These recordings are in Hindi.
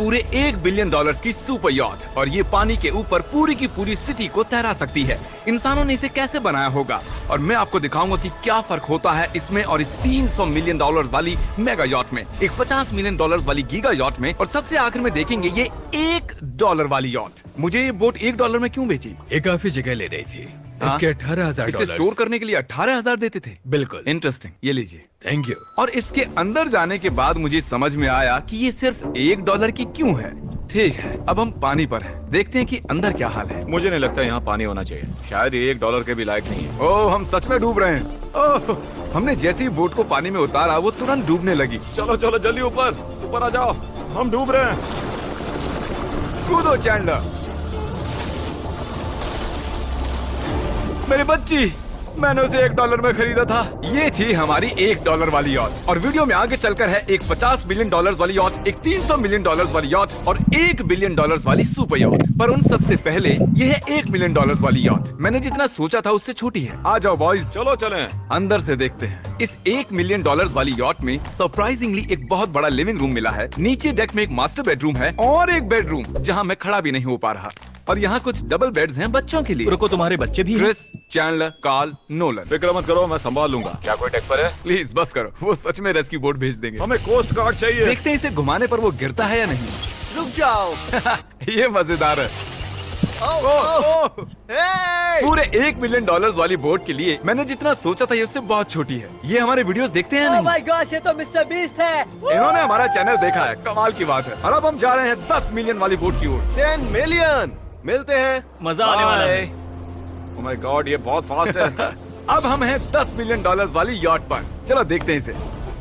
पूरे $1 बिलियन की सुपर यॉट और ये पानी के ऊपर पूरी की पूरी सिटी को तैरा सकती है। इंसानों ने इसे कैसे बनाया होगा और मैं आपको दिखाऊंगा कि क्या फर्क होता है इसमें और इस $300 मिलियन वाली मेगा यॉट में, एक $50 मिलियन वाली गीगा यॉट में, और सबसे आखिर में देखेंगे ये $1 वाली यॉट। मुझे ये बोट $1 में क्यों बेची? ये काफी जगह ले रही थी। हाँ? इसके $18,000 इसे स्टोर करने के लिए 18,000 देते थे। बिल्कुल इंटरेस्टिंग, ये लीजिए। Thank you. और इसके अंदर जाने के बाद मुझे समझ में आया कि ये सिर्फ $1 की क्यों है। ठीक है, अब हम पानी पर हैं। देखते हैं कि अंदर क्या हाल है। मुझे नहीं लगता यहाँ पानी होना चाहिए, शायद ये $1 के भी लायक नहीं है। ओह, हम सच में डूब रहे हैं। ओह, हमने जैसे ही बोट को पानी में उतारा वो तुरंत डूबने लगी। चलो चलो जल्दी ऊपर आ जाओ, हम डूब रहे हैं। कूदो चैंडलर। मेरी बच्ची, मैंने उसे $1 में खरीदा था। ये थी हमारी $1 वाली यॉट। और वीडियो में आगे चलकर है एक $50 मिलियन वाली यॉट, एक $300 मिलियन वाली यॉट और $1 बिलियन वाली सुपर यॉट। पर उन सबसे पहले ये है $1 मिलियन वाली यॉट। मैंने जितना सोचा था उससे छोटी है। आ जाओ बॉयज, चलो चलें। अंदर से देखते हैं। इस $1 मिलियन वाली यॉट में सरप्राइजिंगली एक बहुत बड़ा लिविंग रूम मिला है। नीचे डेक में एक मास्टर बेडरूम है और एक बेडरूम जहाँ मैं खड़ा भी नहीं हो पा रहा। और यहाँ कुछ डबल बेड्स हैं बच्चों के लिए। रुको, तुम्हारे बच्चे भी हैं? Chris, Chandler, Carl, Nolan. फिक्र मत करो, मैं संभाल लूंगा। क्या कोई डेक पर है? प्लीज बस करो, वो सच में रेस्क्यू बोट भेज देंगे। हमें कोस्ट गार्ड चाहिए। देखते हैं इसे घुमाने पर वो गिरता है या नहीं। रुक जाओ। ये मजेदार है। पूरे $1 मिलियन वाली बोट के लिए मैंने जितना सोचा था ये उससे बहुत छोटी है। ये हमारे वीडियोस देखते हैं ओह नहीं? माय गॉश, ये तो मिस्टर बीस्ट है। इन्होंने हमारा चैनल देखा है, कमाल की बात है। और अब हम जा रहे हैं 10 मिलियन वाली बोट की ओर। 10 मिलियन मिलते हैं। मजा आने वाला है। ओह माय गॉड, ये बहुत फास्ट है। अब हम हैं $10 मिलियन वाली यॉट पर। चलो देखते हैं इसे।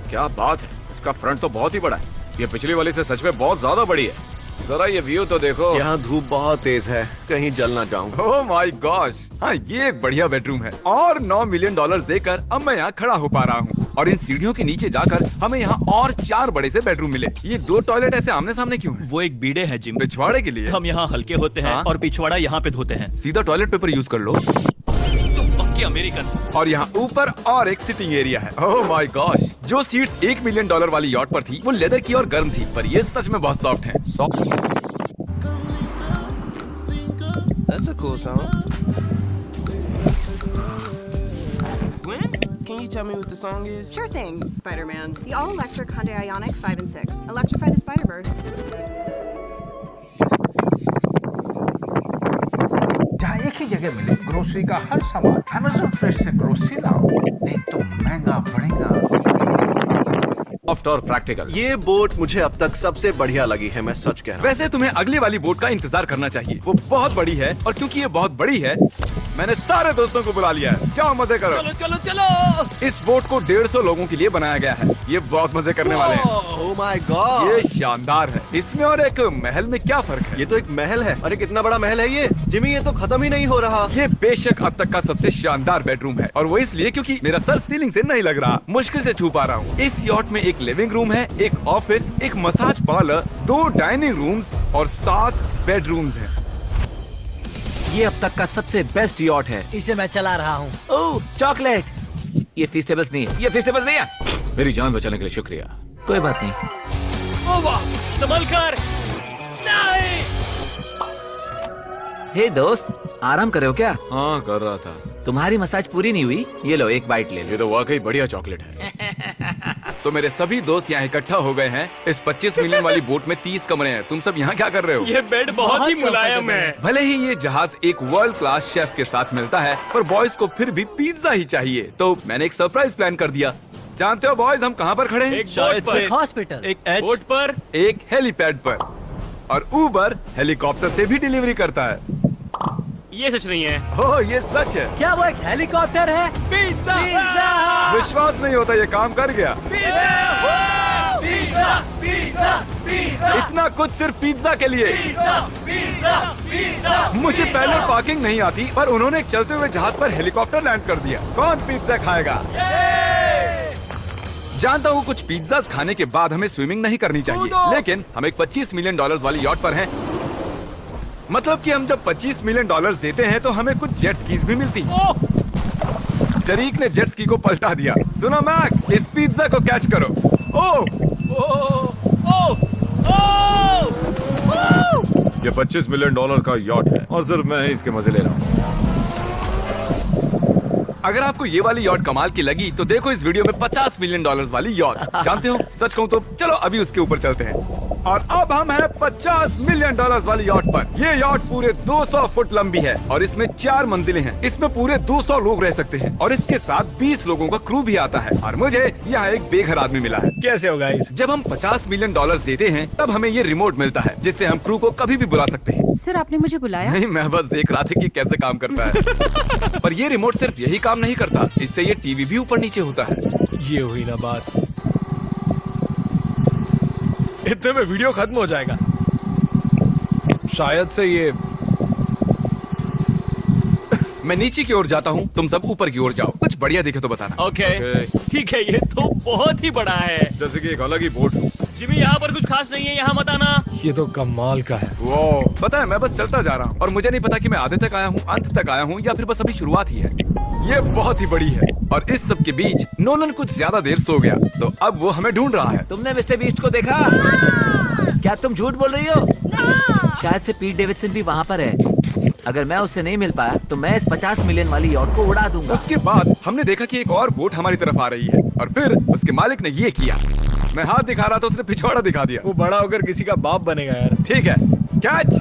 क्या बात है, इसका फ्रंट तो बहुत ही बड़ा है। ये पिछली वाली से सच में बहुत ज्यादा बड़ी है। जरा ये व्यू तो देखो। यहाँ धूप बहुत तेज है, कहीं जल ना जाऊं। ओह माय गॉश, हाँ ये एक बढ़िया बेडरूम है। और $9 मिलियन देकर अब मैं यहाँ खड़ा हो पा रहा हूँ। और इन सीढ़ियों के नीचे जाकर हमें यहाँ और 4 बड़े से बेडरूम मिले। ये 2 टॉयलेट ऐसे आमने सामने क्यों है? वो एक बीड़े है जिम। पिछवाड़े के लिए? हम यहाँ हल्के होते हैं हाँ? और पिछवाड़ा यहाँ पे धोते हैं। सीधा टॉयलेट पेपर यूज कर लो। तुम पक्के अमेरिकन। और यहाँ ऊपर और एक सिटिंग एरिया है। ओह माय गॉश, जो सीट्स $1 मिलियन वाली यॉट पर थी वो लेदर की और गर्म थी, पर ये सच में बहुत सॉफ्ट है। That's a cool song. Gwen, can you tell me what the song is? Sure thing, Spider-Man. The all-electric Hyundai Ioniq 5 and 6. Electrify the Spider-Verse. जहाँ एक ही जगह मिले ग्रोसरी का हर सामान। Amazon Fresh से ग्रोसरी लाओ, नहीं तो महंगा पड़ेगा। सॉफ्ट और प्रैक्टिकल। ये बोट मुझे अब तक सबसे बढ़िया लगी है, मैं सच कह रहा हूँ। वैसे तुम्हें अगली वाली बोट का इंतजार करना चाहिए, वो बहुत बड़ी है। और क्योंकि ये बहुत बड़ी है मैंने सारे दोस्तों को बुला लिया है। जाओ मजे करो। चलो चलो चलो। इस बोट को 150 लोगों के लिए बनाया गया है। ये बहुत मजे करने वाले हैं। ओह माय गॉड, ये शानदार है। इसमें और एक महल में क्या फर्क है? ये तो एक महल है। अरे कितना बड़ा महल है ये जिमी, ये तो खत्म ही नहीं हो रहा। ये बेशक अब तक का सबसे शानदार बेडरूम है, और वो इसलिए क्योंकि मेरा सर सीलिंग से नहीं लग रहा, मुश्किल से छू पा रहा हूँ। इस यॉट में एक लिविंग रूम है, एक ऑफिस, एक मसाज पार्लर, 2 डाइनिंग रूम्स और 7 बेडरूम्स हैं। ये अब तक का सबसे बेस्ट यॉट है। इसे मैं चला रहा हूँ। ओह चॉकलेट। ये फीस्टेबल्स नहीं है, ये फीस्टेबल्स नहीं है। मेरी जान बचाने के लिए शुक्रिया। कोई बात नहीं। ओ वाह, संभल कर। नहीं। हे दोस्त, आराम कर रहे हो क्या? हाँ कर रहा था। तुम्हारी मसाज पूरी नहीं हुई, ये लो एक बाइट ले लो। ये तो वाकई बढ़िया चॉकलेट है। तो मेरे सभी दोस्त यहाँ इकट्ठा हो गए हैं। इस 25 मिलियन वाली बोट में 30 कमरे हैं। तुम सब यहाँ क्या कर रहे हो? ये बेड बहुत ही मुलायम है। भले ही ये जहाज एक वर्ल्ड क्लास शेफ के साथ मिलता है, पर बॉयज को फिर भी पिज्जा ही चाहिए। तो मैंने एक सरप्राइज प्लान कर दिया। जानते हो बॉयज, हम कहाँ पर खड़े हैं? एक शायद से हॉस्पिटल, एक बोट पर, एक हेलीपैड पर। और उबर हेलीकॉप्टर से भी डिलीवरी करता है। ये सच नहीं है। हो, ये सच है। क्या वो एक हेलीकॉप्टर है? पिज्जा। विश्वास नहीं होता, ये काम कर गया। Pizza pizza pizza. इतना कुछ सिर्फ पिज्जा के लिए। मुझे पहले पार्किंग नहीं आती, पर उन्होंने एक चलते हुए जहाज पर हेलीकॉप्टर लैंड कर दिया। कौन पिज्जा खाएगा? जानता हूँ कुछ पिज्जा खाने के बाद हमें स्विमिंग नहीं करनी चाहिए, लेकिन हम एक $25 मिलियन वाली यॉट पर हैं। मतलब कि हम जब $25 मिलियन देते हैं तो हमें कुछ जेट स्कीज भी मिलती। तरीक ने जेट स्की को पलटा दिया। सुनो मैक, इस पिज्जा को कैच करो। ओह, ओ, ओ, ओ, ये $25 मिलियन का यॉट है और सिर्फ मैं ही इसके मजे ले रहा हूँ। अगर आपको ये वाली यॉट कमाल की लगी तो देखो इस वीडियो में $50 मिलियन वाली यॉट। जानते हो, सच कहूँ तो चलो अभी उसके ऊपर चलते हैं। और अब हम हैं $50 मिलियन वाली यॉट पर। ये यॉट पूरे 200 फुट लंबी है और इसमें 4 मंजिलें हैं। इसमें पूरे 200 लोग रह सकते हैं और इसके साथ 20 लोगों का क्रू भी आता है। और मुझे यहाँ एक बेघर आदमी मिला है। कैसे हो गाइस? जब हम $50 मिलियन देते हैं तब हमें ये रिमोट मिलता है जिससे हम क्रू को कभी भी बुला सकते हैं। सर, आपने मुझे बुलाया? नहीं, मैं बस देख रहा था कि कैसे काम करता है। पर ये रिमोट सिर्फ यही काम नहीं करता, इससे ये टीवी भी ऊपर नीचे होता है। ये हुई ना बात। इतने में वीडियो खत्म हो जाएगा। शायद से ये मैं नीचे की ओर जाता हूँ, तुम सब ऊपर की ओर जाओ। कुछ बढ़िया दिखे तो बताना। ओके, ठीक है। ये तो बहुत ही बड़ा है। जैसे कि एक अलग ही बोट। जिमी, यहाँ पर कुछ खास नहीं है, यहाँ मत आना। ये तो कमाल का है। वो पता है, मैं बस चलता जा रहा हूँ और मुझे नहीं पता कि मैं आधे तक आया हूँ, अंत तक आया हूँ या फिर बस अभी शुरुआत ही है। ये बहुत ही बड़ी है और इस सब के बीच नोलन कुछ ज्यादा देर सो गया, तो अब वो हमें ढूंढ रहा है। तुमने मिस्टर बीस्ट को देखा? क्या तुम झूठ बोल रही हो? शायद से पीट डेविडसन भी वहाँ पर है। अगर मैं उससे नहीं मिल पाया तो मैं इस 50 मिलियन वाली यॉट को उड़ा दूंगा। उसके बाद हमने देखा कि एक और बोट हमारी तरफ आ रही है और फिर उसके मालिक ने ये किया। मैं हाथ दिखा रहा था, उसने पिछवाड़ा दिखा दिया। वो बड़ा होकर किसी का बाप बनेगा यार। ठीक है, कैच।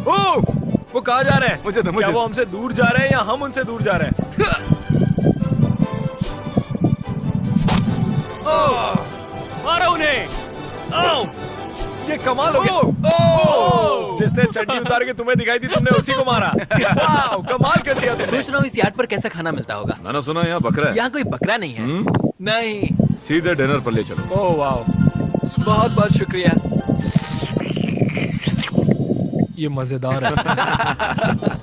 ओह, वो कहाँ जा रहे हैं? मुझे तो क्या वो हमसे दूर जा रहे हैं या हम उनसे दूर जा रहे हैं? मारो उन्हें। ओह, ये कमाल हो गया। जिसने चड्डी उतार के तुम्हें दिखाई दी, तुमने उसी को मारा। वाह, कमाल कर दिया तुमने। सोच रहा हूँ इस यार्ड पर कैसा खाना मिलता होगा। मैंने सुना यहाँ बकरा है। यहाँ कोई बकरा नहीं है। नहीं। सीधे डिनर पर ले चलो। ओह वाह, बहुत बहुत शुक्रिया। ये मजेदार है।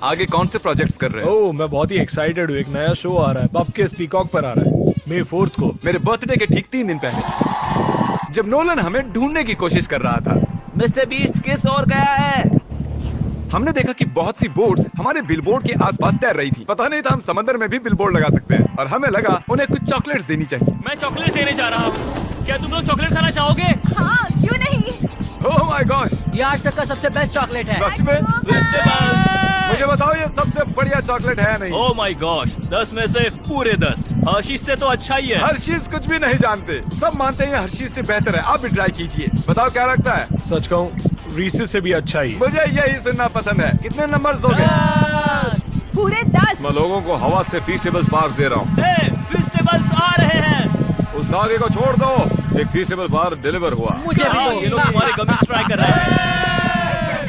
आगे कौन से प्रोजेक्ट्स कर रहे हो? ओह, मैं बहुत ही एक्साइटेड हूँ। एक नया शो आ रहा है, बपकेस पीकॉक पर आ रहा है May 4 को। मेरे बर्थडे के ठीक 3 दिन पहले, जब नोलन हमें ढूंढने की कोशिश कर रहा था। मिस्टर बीस्ट किस ओर गया है? हमने देखा कि बहुत सी बोट्स हमारे बिलबोर्ड के आसपास तैर रही थी। पता नहीं था हम समंदर में भी बिलबोर्ड लगा सकते हैं और हमें लगा उन्हें कुछ चॉकलेट्स देनी चाहिए। मैं चॉकलेट देने जा रहा हूँ। क्या तुम लोग चॉकलेट खाना चाहोगे? हाँ, क्यों नहीं? ओह माय गॉश, ये आज तक का सबसे बेस्ट चॉकलेट है। सच में? मुझे बताओ, ये सबसे बढ़िया चॉकलेट है नहीं? ओह माय गॉश, 10 में से पूरे 10। हर्शीज से तो अच्छा ही है। हर्शीज कुछ भी नहीं जानते, सब मानते हैं हर्शीज से बेहतर है। आप भी ट्राई कीजिए, बताओ क्या लगता है। सच कहूँ, रीसेस से भी अच्छा ही। मुझे यही सुनना पसंद है। कितने नंबर्स दोगे? पूरे 10। मैं लोगों को हवा से फीस्टेबल्स बार दे रहा हूँ। फेस्टिवल्स आ रहे हैं। उस धागे को छोड़ दो। एक फीस्टेबल बार डिलीवर हुआ। मुझे भी दो। ये लोग हमारे गमीज ट्राई कर रहे हैं।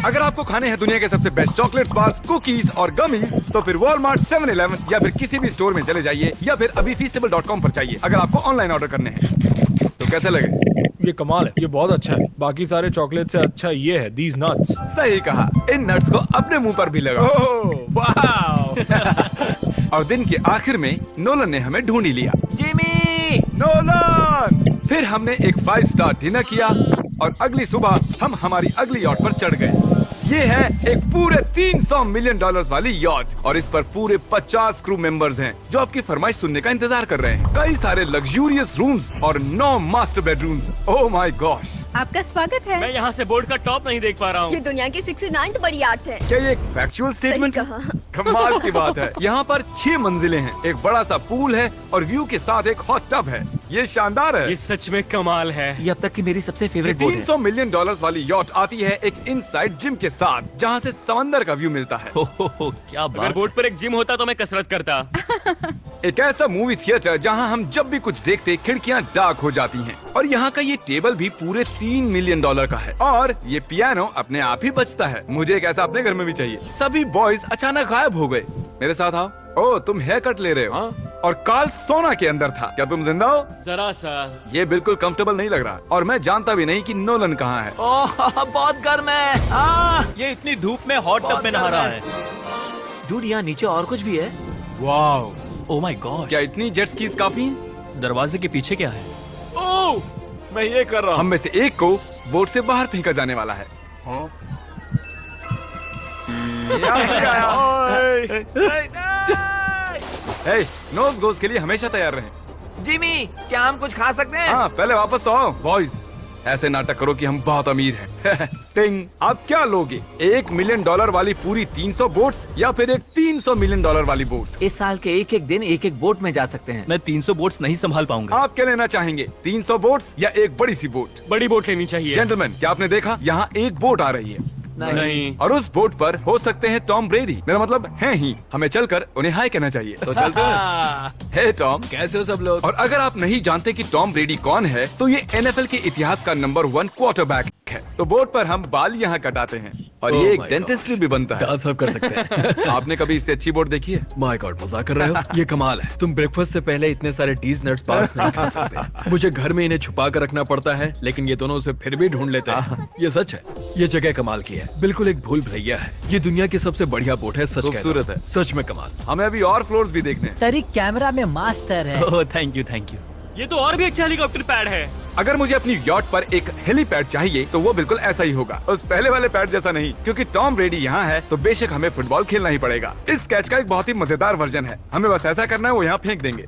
अगर आपको खाने हैं दुनिया के सबसे बेस्ट चॉकलेट्स, बार्स, कुकीज और गमीज, तो फिर वॉलमार्ट, 7-Eleven या फिर किसी भी स्टोर में चले जाइए या फिर अभी feastable.com पर जाइए अगर आपको ऑनलाइन ऑर्डर करने हैं। तो कैसे लगे? ये कमाल है, ये बहुत अच्छा है। बाकी सारे चॉकलेट से अच्छा ये है, these nuts। सही कहा, इन नट्स को अपने मुंह पर भी लगाओ। ओह वाह। और दिन के आखिर में नोलन ने हमें ढूंढ ही लिया। जिमी! नोलन! फिर हमने एक 5 स्टार डिनर किया और अगली सुबह हम हमारी अगली यॉट पर चढ़ गए। ये है एक पूरे $300 मिलियन वाली यॉट और इस पर पूरे 50 क्रू मेंबर्स हैं जो आपकी फरमाइश सुनने का इंतजार कर रहे हैं। कई सारे लग्जूरियस रूम्स और 9 master bedrooms. Oh my gosh, आपका स्वागत है। मैं यहाँ से बोर्ड का टॉप नहीं देख पा रहा हूँ। ये दुनिया की 69th बड़ी आर्ट है। क्या ये एक फैक्चुअल स्टेटमेंट है? कहा। कमाल की बात है। यहाँ पर 6 मंजिलें हैं, एक बड़ा सा पूल है और व्यू के साथ एक हॉट टब है। ये शानदार है। ये सच में कमाल है। ये अब तक की मेरी सबसे फेवरेट बोट है। $300 मिलियन वाली यॉट आती है एक इनसाइड जिम के साथ जहाँ से समंदर का व्यू मिलता है। क्या अगर बात। बोर्ड पर एक जिम होता तो मैं कसरत करता। एक ऐसा मूवी थिएटर जहाँ हम जब भी कुछ देखते खिड़कियाँ डार्क हो जाती हैं। और यहाँ का ये टेबल भी पूरे $3 मिलियन का है और ये पियानो अपने आप ही बजता है। मुझे एक ऐसा अपने घर में भी चाहिए। सभी बॉयज अचानक गायब हो गए। मेरे साथ आओ। ओह, तुम हेयर कट ले रहे हो? हाँ? और कार्ल सोना के अंदर था। क्या तुम जिंदा हो? जरा सा। ये बिल्कुल कंफर्टेबल नहीं लग रहा और मैं जानता भी नहीं कि नोलन कहाँ है। ओह, बहुत गर्म है। ये इतनी धूप में हॉट टब में नहा रहा है। डूड, यहाँ नीचे और कुछ भी है। Wow, oh my God. क्या इतनी जेट स्कीज काफी हैं? दरवाजे के पीछे क्या है? ओह, मैं ये कर रहा हूँ। हम में से एक को बोट से बाहर फेंका जाने वाला है। नोज गोज के लिए हमेशा तैयार रहें। जिमी, क्या हम कुछ खा सकते हैं? हाँ, पहले वापस तो आओ बॉयज। ऐसे नाटक करो कि हम बहुत अमीर हैं। टिंग, आप क्या लोगे? $1 मिलियन वाली पूरी 300 बोट्स या फिर एक $300 मिलियन वाली बोट? इस साल के एक एक दिन एक एक बोट में जा सकते हैं। मैं 300 बोट्स नहीं संभाल पाऊंगा। आप क्या लेना चाहेंगे, 300 बोट्स या एक बड़ी सी बोट? बड़ी बोट लेनी चाहिए। जेंटलमैन, क्या आपने देखा यहाँ एक बोट आ रही है? नहीं। और उस बोट पर हो सकते हैं टॉम ब्रेडी। मेरा मतलब है ही। हमें चलकर उन्हें हाय कहना चाहिए। तो चलते हैं। हे टॉम, कैसे हो सब लोग? और अगर आप नहीं जानते कि टॉम ब्रेडी कौन है, तो ये NFL के इतिहास का नंबर 1 क्वार्टरबैक है। तो बोट पर हम बाल यहाँ कटाते हैं और ये एक डेंटिस्ट्री भी बनता है। दांत साफ कर सकते हैं। आपने कभी इससे अच्छी बोट देखी है? माय गॉड, मजाक कर रहे हो? ये कमाल है। तुम ब्रेकफास्ट से पहले इतने सारे टीज नट्स बार्स नहीं खा सकते। मुझे घर में इन्हें छुपा कर रखना पड़ता है, लेकिन ये दोनों उसे फिर भी ढूंढ लेते हैं। ये सच है, ये जगह कमाल की है, बिल्कुल एक भूल भुलैया है। ये दुनिया की सबसे बढ़िया बोट है, सच खूबसूरत है, सच में कमाल। हमें अभी और फ्लोर्स भी देखने हैं। तरीक कैमरा में मास्टर है। Oh thank you thank you. ये तो और भी अच्छा हेलीकॉप्टर पैड है। अगर मुझे अपनी यॉट पर एक हेलीपैड चाहिए तो वो बिल्कुल ऐसा ही होगा, उस पहले वाले पैड जैसा नहीं। क्योंकि टॉम ब्रेडी यहाँ है तो बेशक हमें फुटबॉल खेलना ही पड़ेगा। इस कैच का एक बहुत ही मजेदार वर्जन है, हमें बस ऐसा करना है, वो यहाँ फेंक देंगे।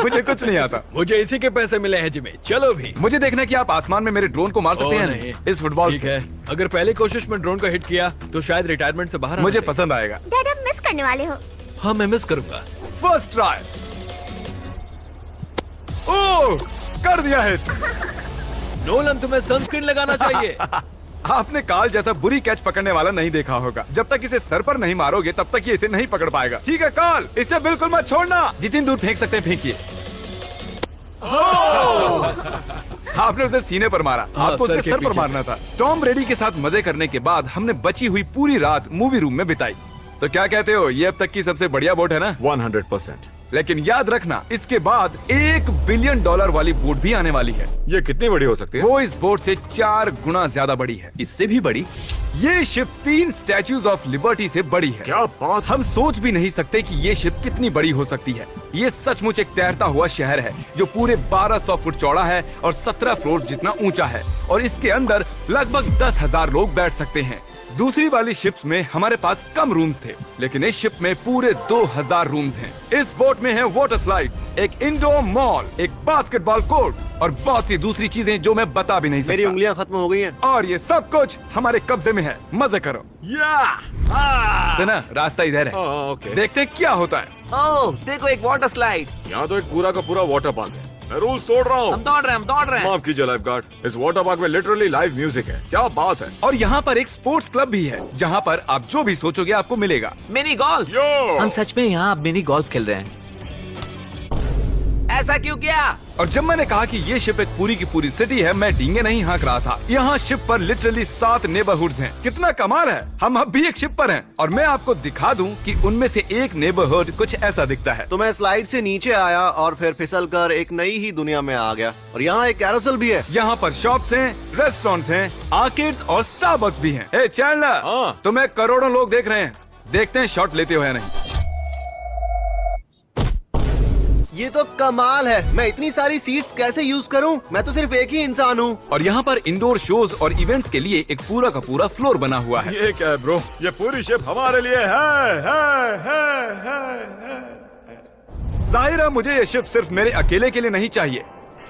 मुझे कुछ नहीं आता। मुझे इसी के पैसे मिले हैं जिम्मी, चलो भी। मुझे देखना कि आप आसमान में मेरे ड्रोन को मार सकते हैं नहीं। इस फुटबॉल ठीक से। है, अगर पहले कोशिश में ड्रोन को हिट किया तो शायद रिटायरमेंट से बाहर मुझे पसंद आएगा। डैड आप मिस करने वाले हो। हाँ मैं मिस करूंगा। First try. ओह, कर दिया है। नोलन तुम्हें सनस्क्रीन लगाना चाहिए। आपने काल जैसा बुरी कैच पकड़ने वाला नहीं देखा होगा। जब तक इसे सर पर नहीं मारोगे तब तक ये इसे नहीं पकड़ पाएगा। ठीक है काल, इसे बिल्कुल मत छोड़ना। जितनी दूर फेंक सकते हैं फेंकिए। आपने उसे सीने पर मारा, आपको सर उसके के सर पर पीछे मारना था। टॉम ब्रेडी के साथ मजे करने के बाद हमने बची हुई पूरी रात मूवी रूम में बिताई। तो क्या कहते हो, ये अब तक की सबसे बढ़िया बोट है ना? 100%। लेकिन याद रखना, इसके बाद $1 बिलियन वाली बोट भी आने वाली है। ये कितनी बड़ी हो सकती है? वो इस बोट से 4 गुना ज्यादा बड़ी है। इससे भी बड़ी? ये शिप 3 स्टैच्यूज ऑफ लिबर्टी से बड़ी है। क्या बात! हम सोच भी नहीं सकते कि ये शिप कितनी बड़ी हो सकती है। ये सचमुच एक तैरता हुआ शहर है जो पूरे 1200 फुट चौड़ा है और 17 फ्लोर जितना ऊंचा है, और इसके अंदर लगभग 10,000 लोग बैठ सकते हैं। दूसरी वाली शिप्स में हमारे पास कम रूम्स थे, लेकिन इस शिप में पूरे 2000 रूम्स हैं। इस बोट में है वाटर स्लाइड्स, एक इंडोर मॉल, एक बास्केटबॉल कोर्ट और बहुत सी दूसरी चीजें जो मैं बता भी नहीं सकता। मेरी उंगलियां खत्म हो गई हैं। और ये सब कुछ हमारे कब्जे में है। मजे करो। सुना, रास्ता इधर है। ओके। देखते हैं क्या होता है। ओह देखो, एक वाटर स्लाइड। यहाँ तो एक पूरा का पूरा वाटर पार्क है। मैं रूल्स तोड़ रहा हूँ। हम दौड़ रहे हैं। माफ कीजिए लाइफ गार्ड, इस वाटर पार्क में लिटरली लाइव म्यूजिक है। क्या बात है! और यहाँ पर एक स्पोर्ट्स क्लब भी है जहाँ पर आप जो भी सोचोगे आपको मिलेगा। Mini golf. यो! हम सच में यहाँ मिनी गोल्फ खेल रहे हैं। ऐसा क्यों किया? और जब मैंने कहा कि ये शिप एक पूरी की पूरी सिटी है, मैं डींगे नहीं हाँक रहा था। यहाँ शिप पर लिटरली 7 नेबरहुड्स हैं। कितना कमाल है! हम अब भी एक शिप पर हैं और मैं आपको दिखा दूं कि उनमें से एक नेबरहुड कुछ ऐसा दिखता है। तो मैं स्लाइड से नीचे आया और फिर फिसलकर एक नई ही दुनिया में आ गया। और यहाँ एक कैरोसेल भी है। यहाँ पर शॉप्स हैं, रेस्टोरेंट्स हैं, आर्केड्स और स्टारबक्स भी हैं। चैंडलर, हाँ। तुम्हें करोड़ों लोग देख रहे हैं। देखते हैं शॉट लेते हो या नहीं। ये तो कमाल है। मैं इतनी सारी सीट्स कैसे यूज करूं? मैं तो सिर्फ एक ही इंसान हूं। और यहाँ पर इंडोर शोज और इवेंट्स के लिए एक पूरा का पूरा फ्लोर बना हुआ है। ये क्या है ब्रो? ये पूरी शिप हमारे लिए है। जाहिर है मुझे ये शिप सिर्फ मेरे अकेले के लिए नहीं चाहिए,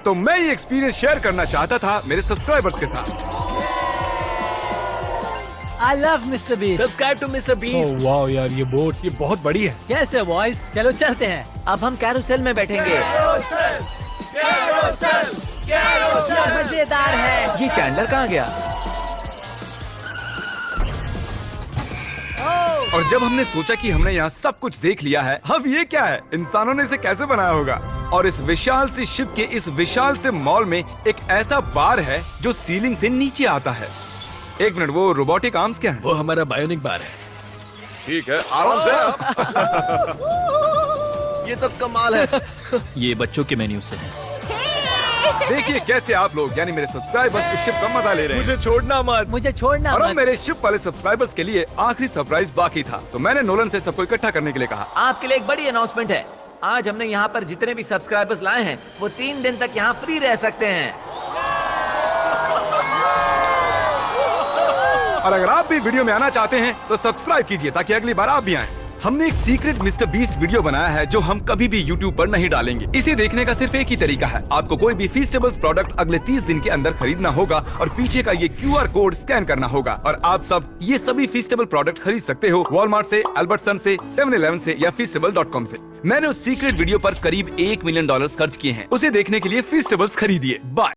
तो मैं ये एक्सपीरियंस शेयर करना चाहता था मेरे सब्सक्राइबर्स के साथ। I love Mr. Beast. Subscribe to Mister Beast. वाह यार, ये बोट ये बहुत बड़ी है। कैसे बॉयज, चलो चलते हैं। अब हम कैरोसेल में बैठेंगे। मजेदार है। ये चैंडलर कहाँ गया? और जब हमने सोचा कि हमने यहाँ सब कुछ देख लिया है, अब ये क्या है, इंसानों ने इसे कैसे बनाया होगा। और इस विशाल सी शिप के इस विशाल से मॉल में एक ऐसा बार है जो सीलिंग से नीचे आता है। एक मिनट, वो रोबोटिक आर्म्स क्या है? वो हमारा बायोनिक बार है। ठीक है, आराम से। ये तो कमाल है। ये बच्चों के मेन्यू से है। देखिए कैसे आप लोग यानी मेरे सब्सक्राइबर्स इस शिप का मजा ले रहे हैं। मुझे छोड़ना मत। मुझे छोड़ना और अब मत। मेरे शिप वाले सब्सक्राइबर्स के लिए आखिरी सरप्राइज बाकी था, तो मैंने नोलन से सबको इकट्ठा करने के लिए कहा। आपके लिए एक बड़ी अनाउंसमेंट है। आज हमने यहाँ पर जितने भी सब्सक्राइबर्स लाए हैं वो 3 दिन तक यहाँ फ्री रह सकते हैं। और अगर आप भी वीडियो में आना चाहते हैं तो सब्सक्राइब कीजिए ताकि अगली बार आप भी आएं। हमने एक सीक्रेट मिस्टर बीस्ट वीडियो बनाया है जो हम कभी भी यूट्यूब पर नहीं डालेंगे। इसे देखने का सिर्फ एक ही तरीका है, आपको कोई भी फीस्टेबल्स प्रोडक्ट अगले 30 दिन के अंदर खरीदना होगा और पीछे का ये QR कोड स्कैन करना होगा और आप सब ये सभी फीस्टेबल प्रोडक्ट खरीद सकते हो वॉलमार्ट से, अल्बर्टसन से, 7-Eleven से या feastable.com से। मैंने उस सीक्रेट वीडियो पर करीब $1 मिलियन खर्च किए हैं। उसे देखने के लिए फीस्टेबल्स खरीदिए। बाय।